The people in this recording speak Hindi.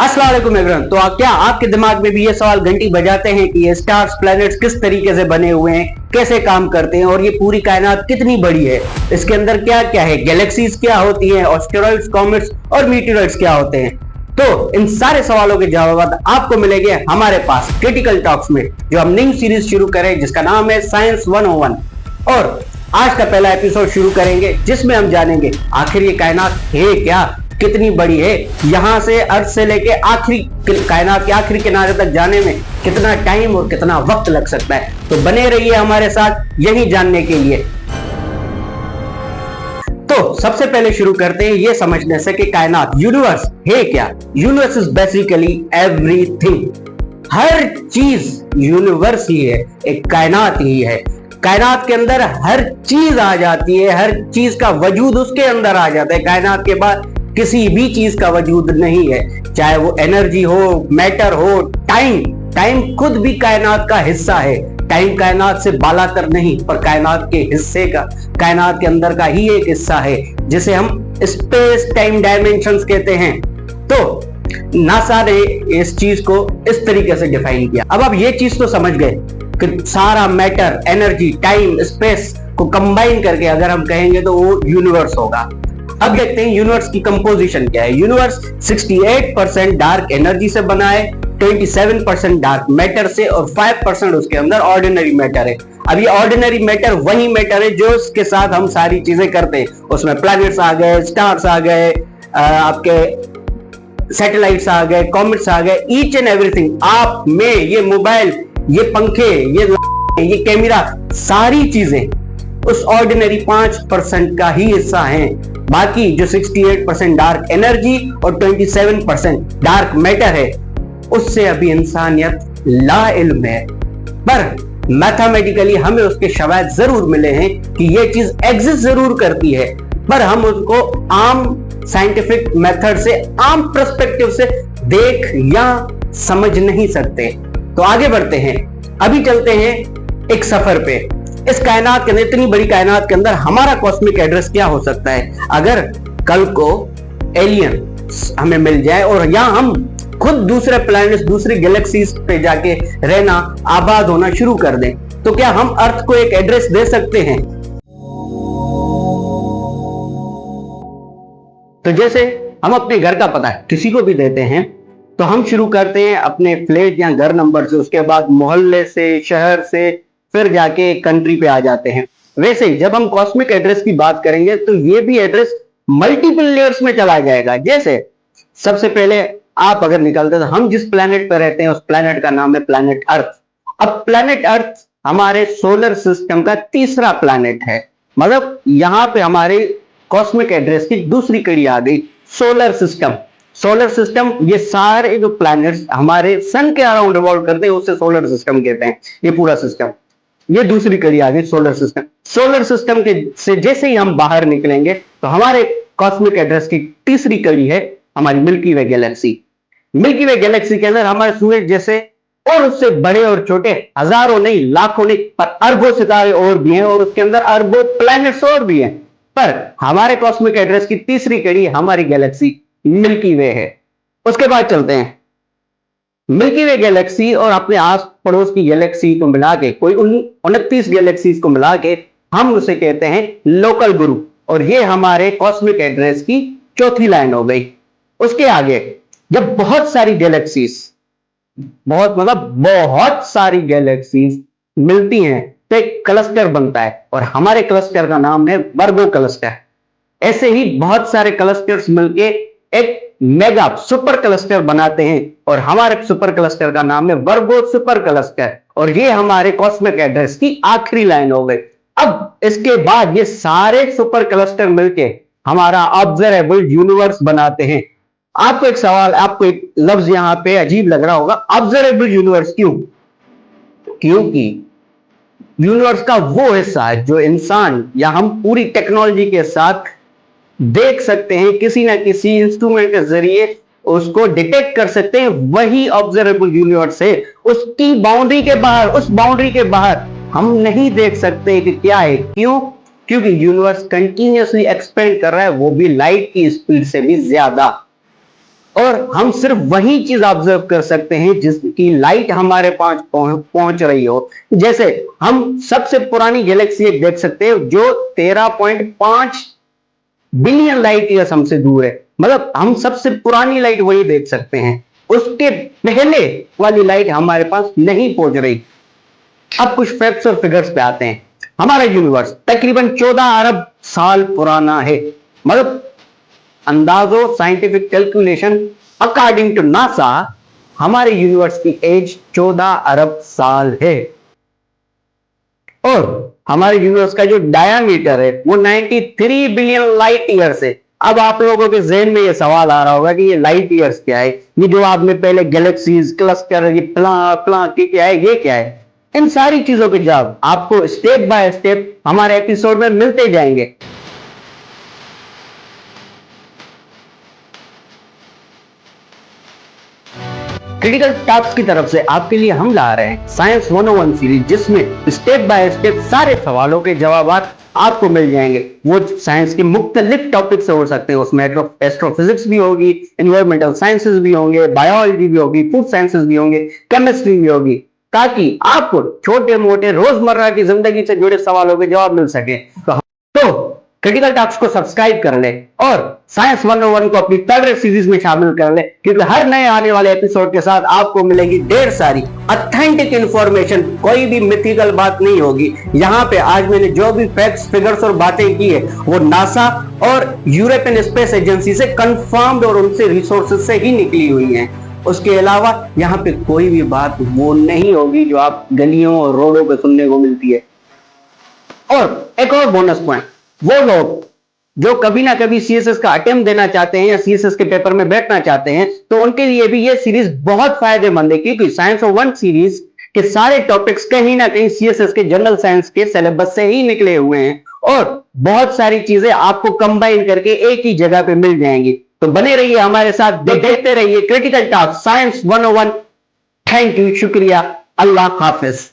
अस्सलाम वालेकुम एवरीवन। तो क्या आपके दिमाग में भी ये सवाल घंटी बजाते हैं कि ये स्टार्स प्लैनेट्स किस तरीके से बने हुए हैं, कैसे काम करते हैं और ये पूरी कायनात कितनी बड़ी है, इसके अंदर क्या क्या है, गैलेक्सीज क्या होती हैं, एस्टेरॉइड्स, कॉमेट्स और मीटियोराइट्स क्या होते हैं। तो इन सारे सवालों के जवाब आपको मिलेंगे हमारे पास क्रिटिकल टॉक्स में, जो हम नई सीरीज शुरू करें जिसका नाम है साइंस 101। और आज का पहला एपिसोड शुरू करेंगे जिसमें हम जानेंगे आखिर ये कायनात है क्या, कितनी बड़ी है, यहां से अर्थ से लेके आखिरी कायनात के आखिरी किनारे तक जाने में कितना टाइम और कितना वक्त लग सकता है। तो बने रहिए हमारे साथ यही जानने के लिए। तो सबसे पहले शुरू करते हैं ये समझने से कि कायनात यूनिवर्स है क्या। यूनिवर्स इज बेसिकली एवरीथिंग, हर चीज यूनिवर्स ही है, एक कायनात ही है। कायनात के अंदर हर चीज आ जाती है, हर चीज का वजूद उसके अंदर आ जाता है। कायनात के बाद किसी भी चीज का वजूद नहीं है, चाहे वो एनर्जी हो, मैटर हो, टाइम खुद भी कायनात का हिस्सा है। टाइम कायनात से बालातर नहीं, पर कायनात के हिस्से का, कायनात के अंदर का ही एक हिस्सा है जिसे हम स्पेस टाइम डायमेंशंस कहते हैं। तो नासा ने इस चीज को इस तरीके से डिफाइन किया। अब आप ये चीज तो समझ गए कि सारा मैटर, एनर्जी, टाइम, स्पेस को कंबाइन करके अगर हम कहेंगे तो वो यूनिवर्स होगा। अब देखते हैं यूनिवर्स की कंपोजिशन क्या है। यूनिवर्स 68% डार्क एनर्जी से बना है, 27% डार्क मैटर से और 5% उसके अंदर ऑर्डिनरी मैटर है। अब ये ऑर्डिनरी मैटर वही मैटर है जो उसके साथ हम सारी चीजें करते हैं। उसमें प्लैनेट्स आ गए, स्टार्स आ गए, आपके सैटेलाइट्स आ गए, कॉमेट्स आ गए, ईच एंड एवरीथिंग। आप में ये मोबाइल, ये पंखे, ये कैमरा, सारी चीजें उस ऑर्डिनरी 5% का ही हिस्सा हैं। बाकी जो 68% डार्क एनर्जी और 27% डार्क मैटर है, उससे अभी इंसानियत लाइल्म है। पर मैथमेटिकली हमें उसके शवाहिद जरूर मिले हैं कि ये चीज एग्जिस्ट जरूर करती है, पर हम उसको आम साइंटिफिक मेथड से, आम पर्सपेक्टिव से देख या समझ नहीं सकते। तो आगे बढ़ते हैं, अभी चलते हैं एक सफर पे। इस कायनात के अंदर, इतनी बड़ी कायनात के अंदर हमारा कॉस्मिक एड्रेस क्या हो सकता है अगर कल को एलियन हमें मिल जाए और या हम खुद दूसरे प्लैनेट्स, दूसरी गैलेक्सीज पे जाके रहना, आबाद होना शुरू कर दें, तो क्या हम अर्थ को एक एड्रेस दे सकते हैं? तो जैसे हम अपने घर का पता किसी को भी देते हैं, तो हम शुरू करते हैं अपने फ्लैट या घर नंबर से, उसके बाद मोहल्ले से, शहर से, फिर जाके कंट्री पे आ जाते हैं। वैसे ही जब हम कॉस्मिक एड्रेस की बात करेंगे तो ये भी एड्रेस मल्टीपल लेयर्स में चला जाएगा। जैसे सबसे पहले आप अगर निकलते तो हम जिस प्लेनेट पर रहते हैं उस प्लेनेट का नाम है प्लेनेट अर्थ। अब प्लेनेट अर्थ हमारे सोलर सिस्टम का तीसरा प्लेनेट है, मतलब यहां पे हमारे कॉस्मिक एड्रेस की दूसरी कड़ी आ गई, सोलर सिस्टम। सोलर सिस्टम, ये सारे जो प्लैनेट्स हमारे सन के अराउंड रिवॉल्व करते हैं उसे सोलर सिस्टम कहते हैं। ये पूरा सिस्टम, ये दूसरी कड़ी आ गई सोलर सिस्टम। सोलर सिस्टम के से जैसे ही हम बाहर निकलेंगे तो हमारे कॉस्मिक एड्रेस की तीसरी कड़ी है हमारी मिल्की वे गैलेक्सी। मिल्की वे गैलेक्सी के अंदर हमारे सूरज जैसे और उससे बड़े और छोटे हजारों नहीं, लाखों नहीं, पर अरबों सितारे और भी हैं, और उसके अंदर अरबों प्लैनेट्स और भी हैं। पर हमारे कॉस्मिक एड्रेस की तीसरी कड़ी हमारी गैलेक्सी मिल्की वे है। उसके बाद चलते हैं मिल्की वे गैलेक्सी और अपने आस पड़ोस की गैलेक्सी को मिला के, कोई 29 गैलेक्सीज को मिला के हम उसे कहते हैं लोकल गुरु, और ये हमारे कॉस्मिक एड्रेस की चौथी लाइन हो गई। उसके आगे जब बहुत सारी गैलेक्सीज, बहुत सारी गैलेक्सीज मिलती हैं तो एक क्लस्टर बनता है, और हमारे क्लस्टर का नाम है वर्गो क्लस्टर। ऐसे ही बहुत सारे क्लस्टर्स मिलके एक मेगा सुपर क्लस्टर बनाते हैं, और हमारे सुपर क्लस्टर का नाम है वर्गो सुपर क्लस्टर, और ये हमारे कॉस्मिक एड्रेस की आखिरी लाइन हो गई। अब इसके बाद ये सारे सुपर क्लस्टर मिलके हमारा ऑब्जर्वेबल यूनिवर्स बनाते हैं। आपको एक सवाल, आपको एक लफ्ज यहां पे अजीब लग रहा होगा, ऑब्जर्वेबल यूनिवर्स क्यों? क्योंकि यूनिवर्स का वो हिस्सा है जो इंसान या हम पूरी टेक्नोलॉजी के साथ देख सकते हैं, किसी ना किसी इंस्ट्रूमेंट के जरिए उसको डिटेक्ट कर सकते हैं, वही ऑब्जर्वेबल यूनिवर्स है। उसकी बाउंड्री के बाहर, उस बाउंड्री के बाहर हम नहीं देख सकते कि क्या है। क्यों? क्योंकि यूनिवर्स कंटिन्यूअसली एक्सपेंड कर रहा है, वो भी लाइट की स्पीड से भी ज्यादा। और हम सिर्फ वही चीज ऑब्जर्व कर सकते हैं जिसकी लाइट हमारे पास पहुंच रही हो। जैसे हम सबसे पुरानी गैलेक्सी एक देख सकते हैं जो 13.5 बिलियन लाइट ईयर्स हमसे दूर है, मतलब हम सबसे पुरानी लाइट वही देख सकते हैं, उसके पहले वाली लाइट हमारे पास नहीं पहुंच रही। अब कुछ फैक्ट्स और फिगर्स पे आते हैं। हमारा यूनिवर्स तकरीबन 14 अरब साल पुराना है, मतलब अंदाजो scientific calculation according to NASA हमारे यूनिवर्स की एज 14 अरब साल है। और हमारे यूनिवर्स का जो डायमीटर है वो 93 बिलियन लाइट ईयर्स है। अब आप लोगों के जहन में ये सवाल आ रहा होगा कि ये लाइट ईयर्स क्या है, ये जो आपने पहले गैलेक्सीज क्लस्टर ये प्ला प्ला क्या है, ये क्या है? इन सारी चीजों के जवाब आपको स्टेप बाय स्टेप हमारे एपिसोड में मिलते जाएंगे। क्रिटिकल टॉक्स की तरफ से आपके लिए हम ला रहे हैं साइंस 101 सीरीज, जिसमें स्टेप बाय स्टेप सारे सवालों के जवाब आपको मिल जाएंगे। वो साइंस के मुख्तलिफ टॉपिक से हो सकते हैं, उसमें एस्ट्रोफिजिक्स भी होगी, एनवायरमेंटल साइंसेज भी होंगे, बायोलॉजी भी होगी, फूड साइंसेज भी होंगे, केमिस्ट्री भी होगी, ताकि आपको छोटे मोटे रोजमर्रा की जिंदगी से जुड़े सवालों के जवाब मिल सके। तो क्रिटिकल टॉक्स को सब्सक्राइब कर ले और साइंस 101 को अपनी फेवरेट सीरीज में शामिल कर ले, क्योंकि हर नए आने वाले एपिसोड के साथ आपको मिलेगी ढेर सारी ऑथेंटिक इंफॉर्मेशन, कोई भी मिथिकल बात नहीं होगी। यहाँ पे आज मैंने जो भी फैक्ट्स फिगर्स और बातें की है वो नासा और यूरोपियन स्पेस एजेंसी से कंफर्म्ड और उनसे रिसोर्सेज से ही निकली हुई है। उसके अलावा यहाँ पे कोई भी बात वो नहीं होगी जो आप गलियों और रोडों पे सुनने को मिलती है। और एक और बोनस पॉइंट, वो लोग जो कभी ना कभी सीएसएस का अटेम्प्ट देना चाहते हैं या सीएसएस के पेपर में बैठना चाहते हैं, तो उनके लिए भी ये सीरीज बहुत फायदेमंद है, क्योंकि साइंस ऑफ वन सीरीज के सारे टॉपिक्स कहीं ना कहीं सीएसएस के जनरल साइंस के सिलेबस से ही निकले हुए हैं और बहुत सारी चीजें आपको कंबाइन करके एक ही जगह पे मिल जाएंगी। तो बने रहिए हमारे साथ, देखते रहिए critical talk science 101। Thank you, शुक्रिया, अल्लाह हाफिज।